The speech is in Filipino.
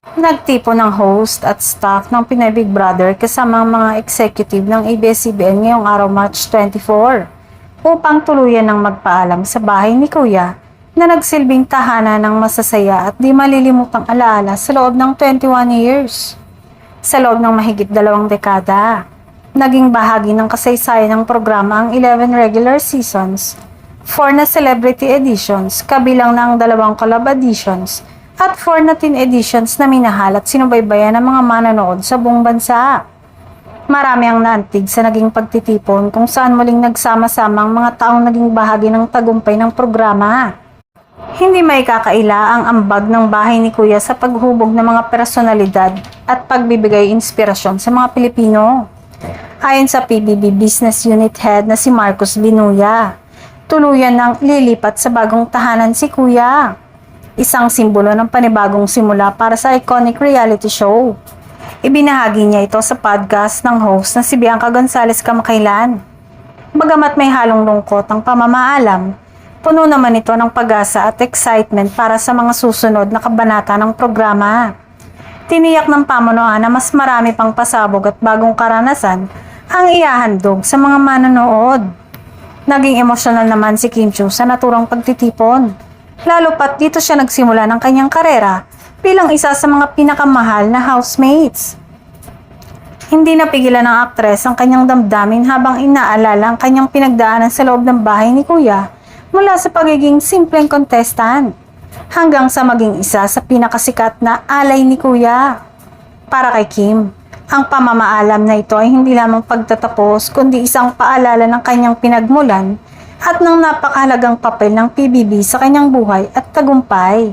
Nagtipon ng host at staff ng Pinoy Big Brother kasama ang mga executive ng ABS-CBN ngayong araw March 24 upang tuluyan ng magpaalam sa bahay ni Kuya na nagsilbing tahanan ng masasaya at di malilimutang alaala sa loob ng 21 years. Sa loob ng mahigit 2 dekada, naging bahagi ng kasaysayan ng programa ang 11 regular seasons, 4 na celebrity editions, kabilang ng 2 collab editions, at 4 na teen editions na minahal at sinubaybayan ng mga manonood sa buong bansa. Marami ang naantig sa naging pagtitipon kung saan muling nagsama-sama ang mga taong naging bahagi ng tagumpay ng programa. Hindi may kakaila ang ambag ng bahay ni Kuya sa paghubog ng mga personalidad at pagbibigay inspirasyon sa mga Pilipino. Ayon sa PBB Business Unit Head na si Marcos Binuya, tuluyan ng lilipat sa bagong tahanan si Kuya. Isang simbolo ng panibagong simula para sa iconic reality show. Ibinahagi niya ito sa podcast ng host na si Bianca Gonzalez kamakailan. Bagamat may halong lungkot ang pamamaalam, puno naman ito ng pag-asa at excitement para sa mga susunod na kabanata ng programa. Tiniyak ng pamunuan na mas marami pang pasabog at bagong karanasan ang ihahandog sa mga manonood. Naging emosyonal naman si Kim Chiu sa naturang pagtitipon. Lalo pat dito siya nagsimula ng kanyang karera bilang isa sa mga pinakamahal na housemates. Hindi napigilan ng aktres ang kanyang damdamin habang inaalala ang kanyang pinagdaanan sa loob ng bahay ni Kuya mula sa pagiging simpleng contestant hanggang sa maging isa sa pinakasikat na alay ni Kuya. Para kay Kim, ang pamamaalam na ito ay hindi lamang pagtatapos kundi isang paalala ng kanyang pinagmulan at ng napakahalagang papel ng PBB sa kanyang buhay at tagumpay.